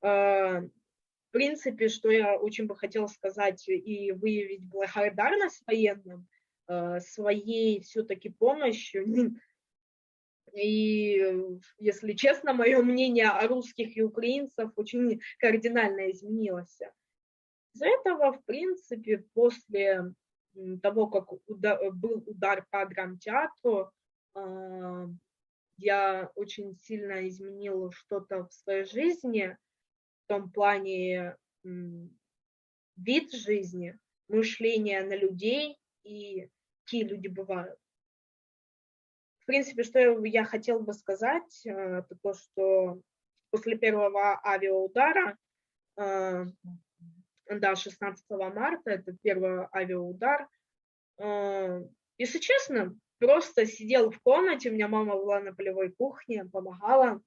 В принципе, что я очень бы хотела сказать и выявить благодарность военным своей все-таки помощью. И, если честно, мое мнение о русских и украинцах очень кардинально изменилось. Из-за этого, в принципе, после того, как был удар по драмтеатру, я очень сильно изменила что-то в своей жизни, в том плане вид жизни, мышление на людей и какие люди бывают. В принципе, что я хотела бы сказать, это то, что после первого авиаудара, да, 16 марта, это первый авиаудар, если честно, просто сидел в комнате, у меня мама была на полевой кухне, помогала.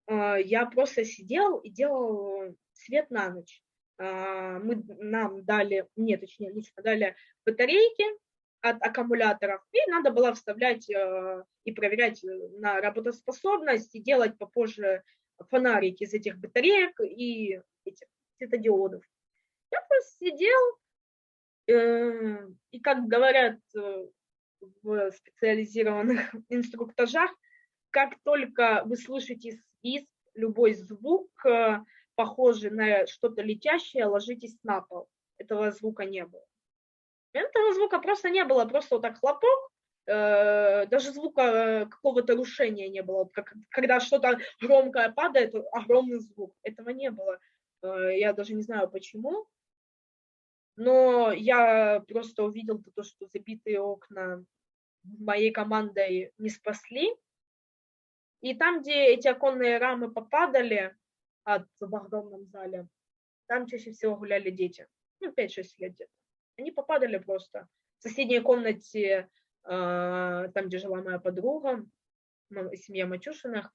Я просто сидел и делал свет на ночь. Нам дали, мне точнее лично дали батарейки от аккумуляторов, и надо было вставлять и проверять на работоспособность, и делать попозже фонарики из этих батареек и этих светодиодов. Я просто сидел, и, как говорят в специализированных инструктажах, как только вы слышите свист, любой звук, похожий на что-то летящее, ложитесь на пол. Этого звука не было. Этого звука просто не было, просто вот так хлопок, даже звука какого-то рушения не было. Когда что-то громкое падает, огромный звук. Этого не было. Я даже не знаю почему. Но я просто увидел то, что забитые окна моей командой не спасли. И там, где эти оконные рамы попадали в огромном зале, там чаще всего гуляли дети. 5-6 лет где-то. Они попадали просто. В соседней комнате, там, где жила моя подруга, семья Матюшиных,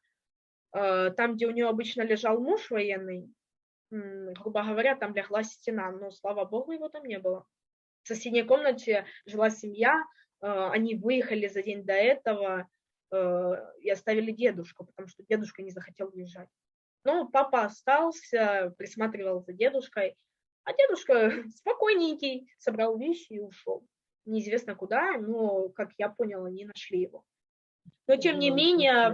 там, где у нее обычно лежал муж военный, грубо говоря, там легла стена, но, слава богу, его там не было. В соседней комнате жила семья, они выехали за день до этого и оставили дедушку, потому что дедушка не захотел уезжать. Но папа остался, присматривал за дедушкой, а дедушка спокойненький, собрал вещи и ушел. Неизвестно куда, но, как я поняла, они нашли его. Но, тем не менее,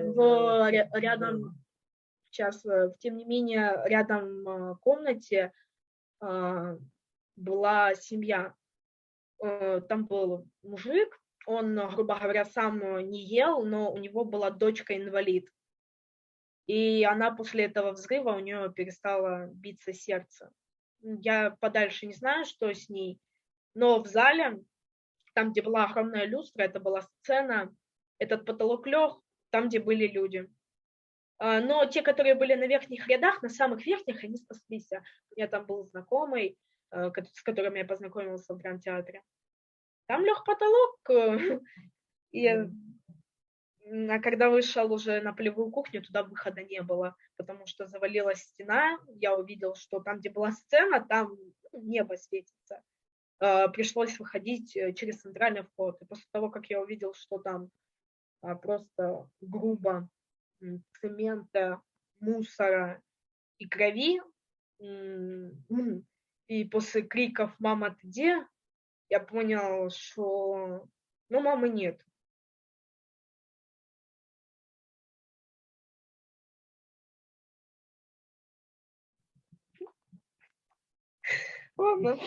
рядом в комнате была семья. Там был мужик, он, грубо говоря, сам не ел, но у него была дочка-инвалид. И она после этого взрыва, у нее перестало биться сердце. Я подальше не знаю, что с ней, но в зале, там, где была огромная люстра, это была сцена, этот потолок лег, там, где были люди. Но те, которые были на верхних рядах, на самых верхних, они спаслись. У меня там был знакомый, с которым я познакомилась в драмтеатре. Там лег потолок, а когда вышел уже на полевую кухню, туда выхода не было, потому что завалилась стена. Я увидел, что там, где была сцена, там небо светится. Пришлось выходить через центральный вход. И после того, как я увидел, что там просто грубо цемента, мусора и крови, и после криков «Мама, ты где?», я понял, что мамы нет. Ладно.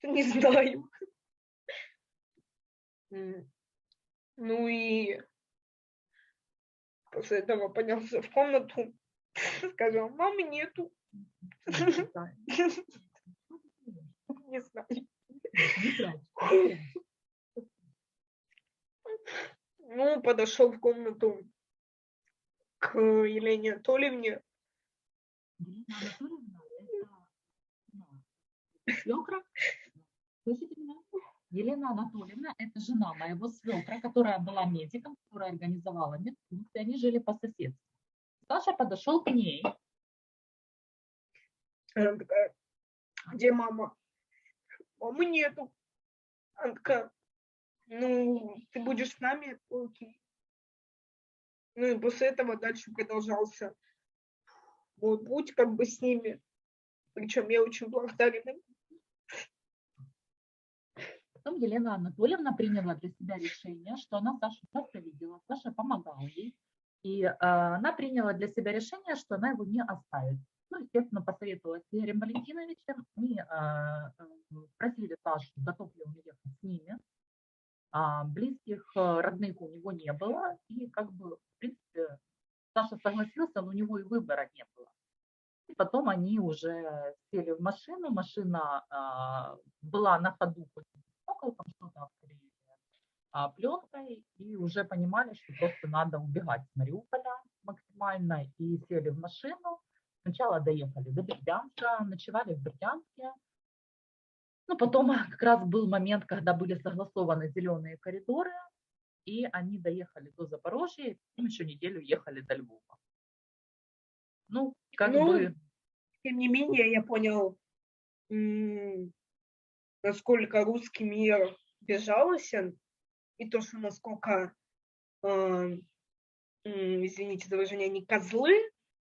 Не знаю. Ну и после этого поднялся в комнату, сказал: мамы нету. Не знаю. Ну, подошел в комнату к Елене Анатольевне. Свекра? Слышите меня? Елена Анатольевна – это жена моего свекра, которая была медиком, которая организовала медпункт, и они жили по соседству. Саша подошел к ней Она такая, где мама? Мамы нету. Она такая, ну, ты будешь с нами? Окей. Ну и после этого дальше продолжался мой путь как бы с ними. Причем я очень благодарна. Потом Елена Анатольевна приняла для себя решение, что она Сашу часто видела, Саша помогал ей. И она приняла для себя решение, что она его не оставит. Ну, естественно, посоветовалась с Игорем Валентиновичем и просили Сашу, готов ли он ехать с ними. Близких, родных у него не было. И как бы, в принципе, Саша согласился, но у него и выбора не было. И потом они уже сели в машину, машина была на ходу, там что-то обклеили пленкой, и уже понимали, что просто надо убегать с Мариуполя максимально, и сели в машину. Сначала доехали до Бердянска, ночевали в Бердянске. Ну, потом как раз был момент, когда были согласованы зеленые коридоры, и они доехали до Запорожья, и потом еще неделю ехали до Львова. Ну, как бы... Тем не менее, я понял, насколько русский мир безжалостен, и то, что насколько, извините за выражение, они козлы,